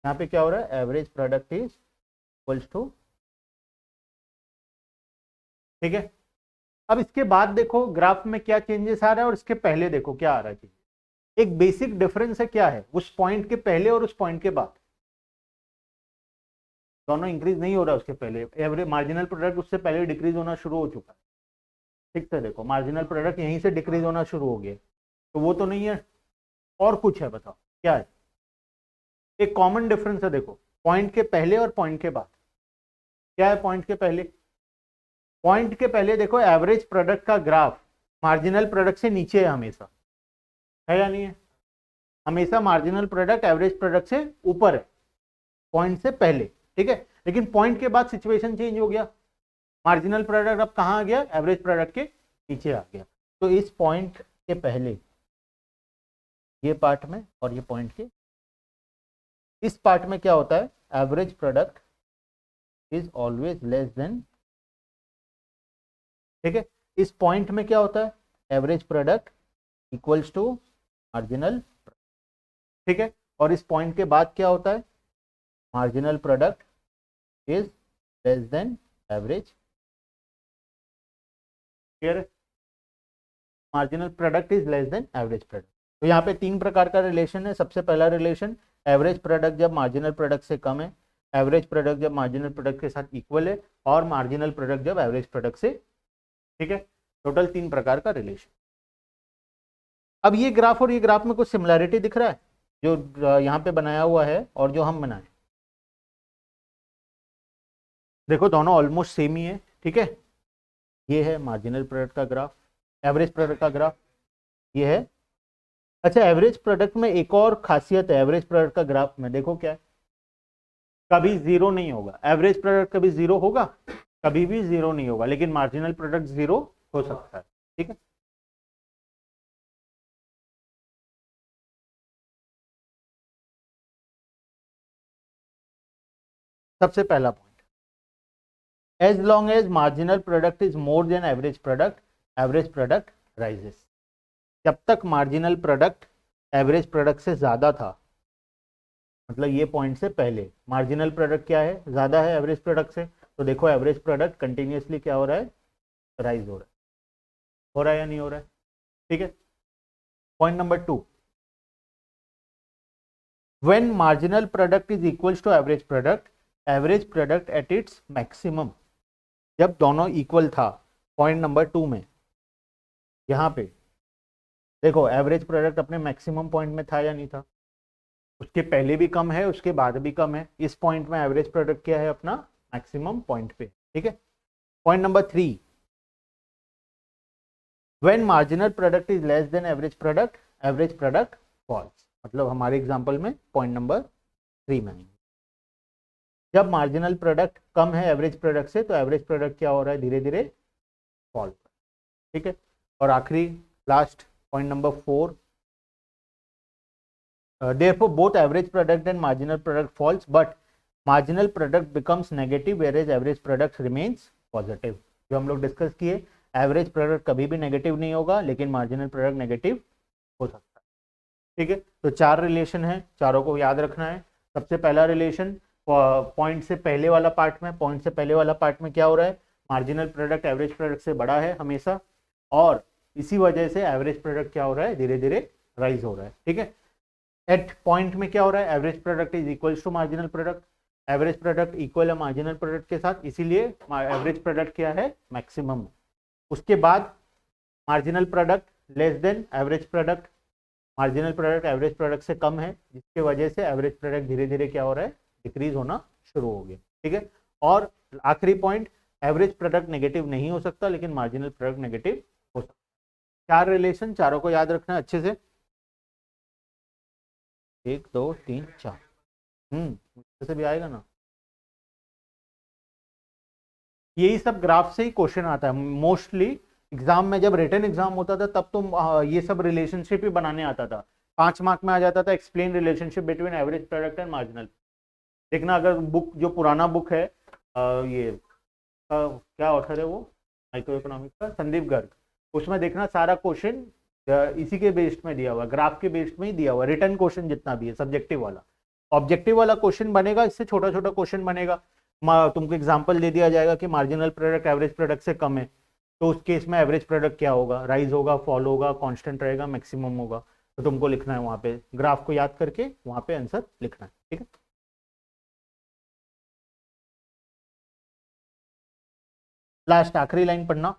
यहाँ पे क्या हो रहा है, average product is equals to, ठीक है। अब इसके बाद देखो ग्राफ में क्या चेंजेस आ रहा है और इसके पहले देखो क्या आ रहा है। एक बेसिक डिफरेंस है, क्या है, उस पॉइंट के पहले और उस पॉइंट के बाद दोनों इंक्रीज नहीं हो रहा। उसके पहले एवरेज मार्जिनल प्रोडक्ट उससे पहले डिक्रीज होना शुरू हो चुका है। ठीक से देखो, मार्जिनल प्रोडक्ट यहीं से डिक्रीज होना शुरू हो गया, तो वो तो नहीं है, और कुछ है, बताओ क्या है। एक कॉमन डिफरेंस है, देखो पॉइंट के पहले और पॉइंट के बाद। क्या है पॉइंट के पहले, पॉइंट के पहले देखो एवरेज प्रोडक्ट का ग्राफ मार्जिनल प्रोडक्ट से नीचे है हमेशा, है या नहीं है, हमेशा मार्जिनल प्रोडक्ट एवरेज प्रोडक्ट से ऊपर है पॉइंट से पहले। ठीक है, लेकिन पॉइंट के बाद सिचुएशन चेंज हो गया, मार्जिनल प्रोडक्ट अब कहाँ आ गया, एवरेज प्रोडक्ट के नीचे आ गया। तो इस पॉइंट के पहले ये पार्ट में और ये पॉइंट के इस पार्ट में क्या होता है, average product is always less than, ठीक है। इस पॉइंट में क्या होता है, average product equals to marginal, ठीक है। और इस पॉइंट के बाद क्या होता है, marginal product is less than average, clear है, marginal product is less than average product. तो यहाँ पे तीन प्रकार का रिलेशन है। सबसे पहला रिलेशन, एवरेज प्रोडक्ट जब मार्जिनल प्रोडक्ट से कम है, एवरेज प्रोडक्ट जब मार्जिनल प्रोडक्ट के साथ इक्वल है, और मार्जिनल प्रोडक्ट जब एवरेज प्रोडक्ट से, ठीक है। टोटल तीन प्रकार का रिलेशन। अब ये ग्राफ और ये ग्राफ में कुछ सिमिलैरिटी दिख रहा है जो यहाँ पे बनाया हुआ है और जो हम बनाए, देखो दोनों ऑलमोस्ट सेम ही है, ठीक है। ये है मार्जिनल प्रोडक्ट का ग्राफ, एवरेज प्रोडक्ट का ग्राफ ये है। अच्छा, एवरेज प्रोडक्ट में एक और खासियत है, एवरेज प्रोडक्ट का ग्राफ में देखो क्या है, कभी जीरो नहीं होगा। एवरेज प्रोडक्ट कभी जीरो होगा, कभी भी जीरो नहीं होगा, लेकिन मार्जिनल प्रोडक्ट जीरो हो सकता है, ठीक है। सबसे पहला point, as long as marginal product is more than average product rises. जब तक मार्जिनल प्रोडक्ट एवरेज प्रोडक्ट से ज़्यादा था, मतलब ये पॉइंट से पहले मार्जिनल प्रोडक्ट क्या है, ज़्यादा है एवरेज प्रोडक्ट से, तो देखो एवरेज प्रोडक्ट कंटिन्यूसली क्या हो रहा है, राइज हो रहा है या नहीं हो रहा है, ठीक है। Point number 2, when marginal product is equals to average product at its maximum, जब दोनों इक्वल था, पॉइंट नंबर 2 में यहाँ पे देखो एवरेज प्रोडक्ट अपने मैक्सिमम पॉइंट में था या नहीं था, उसके पहले भी कम है, उसके बाद भी कम है, इस पॉइंट में एवरेज प्रोडक्ट क्या है, अपना मैक्सिमम पॉइंट पे, ठीक है। Point number 3, when marginal product is less than average product falls, मतलब हमारे एग्जांपल में पॉइंट नंबर 3 में जब मार्जिनल प्रोडक्ट कम है एवरेज प्रोडक्ट से, तो एवरेज प्रोडक्ट क्या हो रहा है, धीरे धीरे फॉल, ठीक है। और आखिरी last point number 4, therefore both average product and marginal product falls, but marginal product becomes negative whereas average product remains positive। जो हम लोग डिस्कस किए, एवरेज प्रोडक्ट कभी भी नेगेटिव नहीं होगा, लेकिन मार्जिनल प्रोडक्ट नेगेटिव हो सकता है, ठीक है। तो 4 रिलेशन है, चारों को याद रखना है। सबसे पहला रिलेशन पॉइंट से पहले वाला पार्ट में क्या हो रहा है, मार्जिनल प्रोडक्ट एवरेज प्रोडक्ट से बड़ा है हमेशा, और इसी वजह से एवरेज प्रोडक्ट क्या हो रहा है, धीरे धीरे राइज हो रहा है, ठीक है। एट पॉइंट में क्या हो रहा है, average product is equals to marginal product, average product equal है मार्जिनल प्रोडक्ट के साथ, इसीलिए एवरेज प्रोडक्ट क्या है, मैक्सिमम। उसके बाद marginal product less than average product, marginal product average product से कम है, जिसकी वजह से एवरेज प्रोडक्ट धीरे धीरे क्या हो रहा है, डिक्रीज होना शुरू हो गया, ठीक है। और आखिरी पॉइंट, एवरेज प्रोडक्ट नेगेटिव नहीं हो सकता, लेकिन मार्जिनल प्रोडक्ट नेगेटिव हो सकता है। 4 रिलेशन, चारों को याद रखना अच्छे से। 1 2 3 4। ऐसे भी आएगा ना, यही सब ग्राफ से ही क्वेश्चन आता है मोस्टली एग्जाम में। जब रिटन एग्जाम होता था तब तो ये सब रिलेशनशिप ही बनाने आता था। 5 मार्क में आ जाता था explain relationship between average product and marginal. देखना अगर बुक जो पुराना बुक है ये क्या ऑथर है वो, माइक्रो इकोनॉमिक्स का संदीप गर्ग, उसमें देखना सारा क्वेश्चन इसी के बेस्ड में दिया हुआ, ग्राफ के बेस्ड में ही दिया हुआ। रिटर्न क्वेश्चन जितना भी है सब्जेक्टिव वाला, ऑब्जेक्टिव वाला क्वेश्चन बनेगा, इससे छोटा छोटा क्वेश्चन बनेगा। तुमको एग्जांपल दे दिया जाएगा कि मार्जिनल प्रोडक्ट एवरेज प्रोडक्ट से कम है, तो उस केस में एवरेज प्रोडक्ट क्या होगा, राइज होगा, फॉल होगा, कांस्टेंट रहेगा, मैक्सिमम होगा। तो तुमको लिखना है वहां पे, ग्राफ को याद करके वहां पे आंसर लिखना है, ठीक है। लास्ट आखिरी लाइन पढ़ना।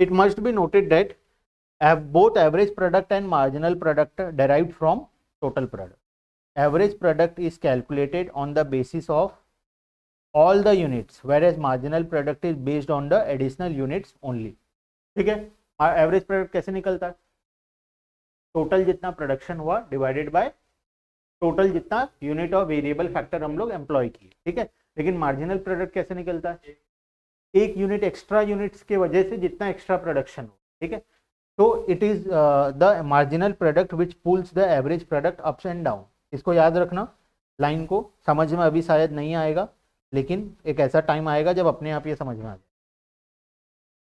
It must be noted that both average product and marginal product derived from total product. Average product is calculated on the basis of all the units, whereas marginal product is based on the additional units only. ठीक है, एवरेज प्रोडक्ट कैसे निकलता है, टोटल जितना प्रोडक्शन हुआ डिवाइडेड बाय टोटल जितना यूनिट ऑफ वेरिएबल फैक्टर हम लोग एम्प्लॉय किए, ठीक है। लेकिन मार्जिनल प्रोडक्ट कैसे निकलता है, एक यूनिट एक्स्ट्रा यूनिट्स के वजह से जितना एक्स्ट्रा प्रोडक्शन हो, ठीक है। तो it is the marginal product which pulls the average product ups and down. इसको याद रखना, लाइन को समझ में अभी शायद नहीं आएगा, लेकिन एक ऐसा टाइम आएगा जब अपने आप ये समझ में आ जाए।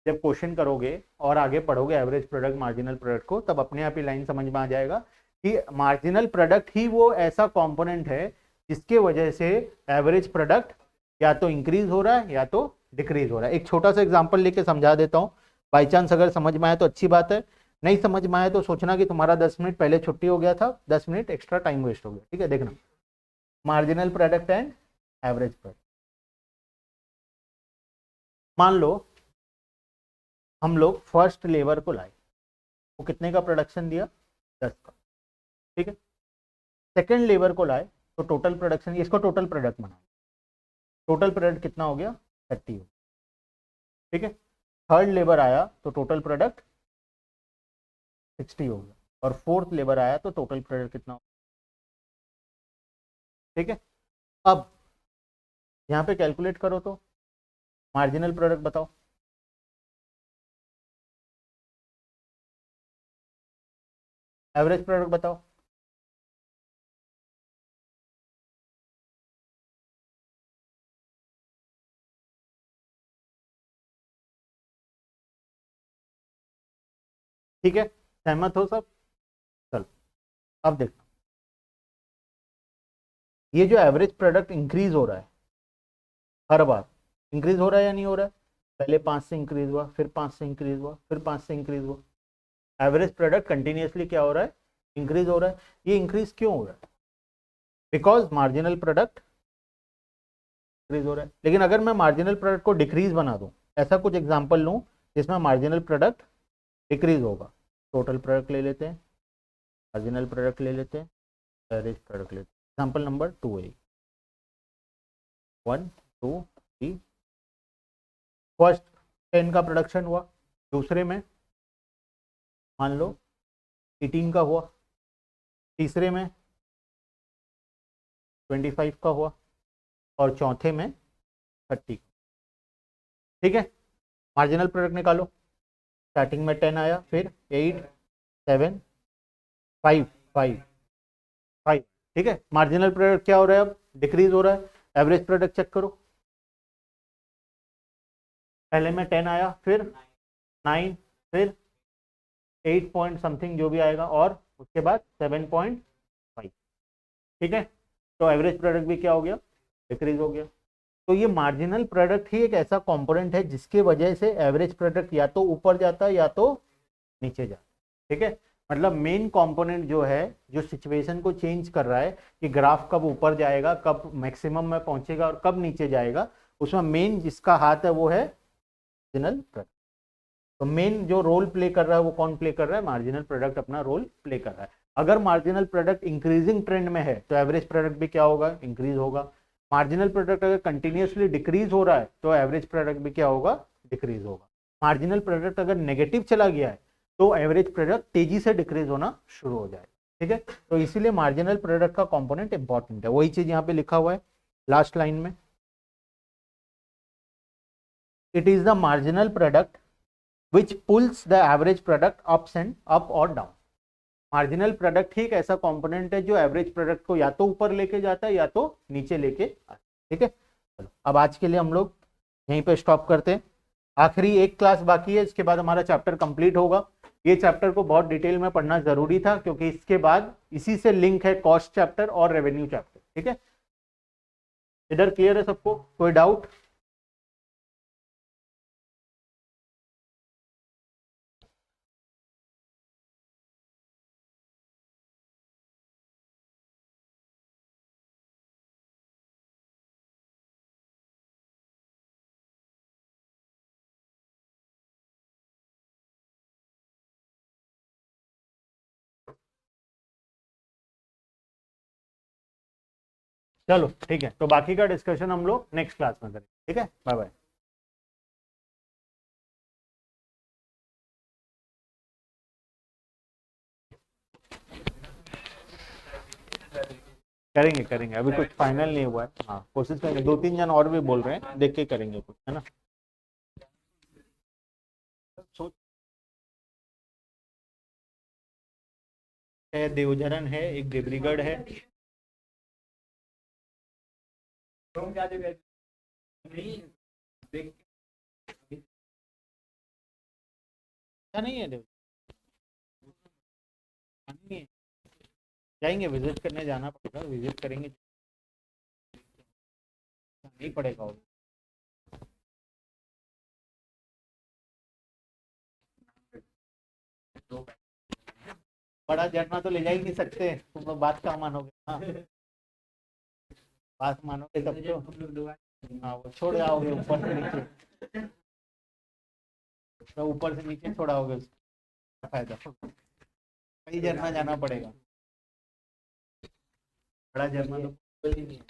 जब क्वेश्चन करोगे और आगे पढ़ोगे एवरेज प्रोडक्ट मार्जिनल प्रोडक्ट को, तब अपने आप ही लाइन समझ में आ जाएगा कि मार्जिनल प्रोडक्ट ही वो ऐसा कंपोनेंट है जिसके वजह से एवरेज प्रोडक्ट या तो इंक्रीज हो रहा है या तो डिक्रीज हो रहा है। एक छोटा सा एग्जांपल लेके समझा देता हूँ, बाई चांस अगर समझ में आए तो अच्छी बात है, नहीं समझ में आए तो सोचना कि तुम्हारा 10 मिनट पहले छुट्टी हो गया था, 10 मिनट एक्स्ट्रा टाइम वेस्ट हो गया, ठीक है। देखना, marginal product and average product. मान लो हम लोग फर्स्ट लेबर को लाए, वो कितने का प्रोडक्शन दिया, 10 का, ठीक है। सेकेंड लेबर को लाए तो टोटल प्रोडक्शन, इसको टोटल प्रोडक्ट बना, टोटल प्रोडक्ट कितना हो गया, 30 हो, ठीक है। थर्ड लेबर आया तो टोटल प्रोडक्ट 60 हो गया, और फोर्थ लेबर आया तो टोटल प्रोडक्ट कितना हो, ठीक है। अब यहाँ पे कैलकुलेट करो तो मार्जिनल प्रोडक्ट बताओ, एवरेज प्रोडक्ट बताओ। ठीक है, सहमत हो सब, चलो अब देखो, ये जो एवरेज प्रोडक्ट इंक्रीज हो रहा है, हर बार इंक्रीज हो रहा है या नहीं हो रहा है, पहले 5 से इंक्रीज हुआ, फिर 5 से इंक्रीज हुआ, फिर 5 से इंक्रीज हुआ, एवरेज प्रोडक्ट कंटिन्यूसली क्या हो रहा है, इंक्रीज हो रहा है। ये इंक्रीज क्यों हो रहा है, बिकॉज मार्जिनल प्रोडक्ट इंक्रीज हो रहा है। लेकिन अगर मैं मार्जिनल प्रोडक्ट को डिक्रीज बना दूं, ऐसा कुछ एग्जांपल लूं जिसमें मार्जिनल प्रोडक्ट डिक्रीज होगा, टोटल प्रोडक्ट ले लेते हैं, मार्जिनल प्रोडक्ट ले लेते हैं, एवरेज प्रोडक्ट लेते हैं। एग्जांपल नंबर 2 है, 1 2 3, फर्स्ट 10 का प्रोडक्शन हुआ, दूसरे में मान लो 18 का हुआ, तीसरे में 25 का हुआ, और चौथे में 30, ठीक है। मार्जिनल प्रोडक्ट निकालो, स्टार्टिंग में 10 आया, फिर 8 7 5 5 5, ठीक है। मार्जिनल प्रोडक्ट क्या हो रहा है, अब डिक्रीज हो रहा है। एवरेज प्रोडक्ट चेक करो, पहले में 10 आया, फिर 9, फिर 8 पॉइंट समथिंग जो भी आएगा, और उसके बाद 7.5, ठीक है। तो एवरेज प्रोडक्ट भी क्या हो गया, डिक्रीज हो गया। तो ये मार्जिनल प्रोडक्ट ही एक ऐसा कंपोनेंट है जिसके वजह से एवरेज प्रोडक्ट या तो ऊपर जाता है या तो नीचे जाता है, ठीक है। मतलब मेन कंपोनेंट जो है, जो सिचुएशन को चेंज कर रहा है कि ग्राफ कब ऊपर जाएगा, कब मैक्सिमम में पहुंचेगा और कब नीचे जाएगा, उसमें मेन जिसका हाथ है वो है मार्जिनल प्रोडक्ट। तो मेन जो रोल प्ले कर रहा है वो कौन प्ले कर रहा है, मार्जिनल प्रोडक्ट अपना रोल प्ले कर रहा है। अगर मार्जिनल प्रोडक्ट इंक्रीजिंग ट्रेंड में है तो एवरेज प्रोडक्ट भी क्या होगा, इंक्रीज होगा। मार्जिनल प्रोडक्ट अगर कंटिन्यूसली डिक्रीज हो रहा है तो एवरेज प्रोडक्ट भी क्या होगा, डिक्रीज होगा। मार्जिनल प्रोडक्ट अगर नेगेटिव चला गया है तो एवरेज प्रोडक्ट तेजी से डिक्रीज होना शुरू हो जाएगा। ठीक है, तो इसीलिए मार्जिनल प्रोडक्ट का कंपोनेंट इंपॉर्टेंट है। वही चीज यहाँ पे लिखा हुआ है लास्ट लाइन में, it is the marginal product which pulls the average product up और डाउन। मार्जिनल प्रोडक्ट ही एक ऐसा कंपोनेंट है जो एवरेज प्रोडक्ट को या तो ऊपर लेके जाता है या तो नीचे लेके आता है। ठीक है, चलो अब आज के लिए हम लोग यहीं पे स्टॉप करते हैं। आखिरी एक क्लास बाकी है, इसके बाद हमारा चैप्टर कंप्लीट होगा। ये चैप्टर को बहुत डिटेल में पढ़ना जरूरी था क्योंकि इसके बाद इसी से लिंक है कॉस्ट चैप्टर और रेवेन्यू चैप्टर। ठीक है, इधर क्लियर है सबको, कोई डाउट? चलो ठीक है, तो बाकी का डिस्कशन हम लोग नेक्स्ट क्लास में करेंगे। ठीक है, बाय बाय। करेंगे करेंगे, अभी कुछ फाइनल नहीं हुआ है। हाँ कोशिश करेंगे, 2-3 जन और भी बोल रहे हैं, देख के करेंगे कुछ, है ना। सोच है, देवझरन है, एक देवरीगढ़ है। क्या नहीं है देव, नहीं है। जाएंगे, विजिट करने जाना पड़ेगा, विजिट करेंगे, नहीं पड़ेगा वो। बड़ा झरना तो ले जा ही नहीं सकते, तुम लोग बात क्या मानोगे। हाँ बात मानोगे तब तो। हाँ वो छोड़ जाओगे ऊपर से नीचे, तो ऊपर से नीचे छोड़ाओगे, उसका फायदा, कई झरना जाना पड़ेगा। बड़ा झरना तो कोई नहीं है।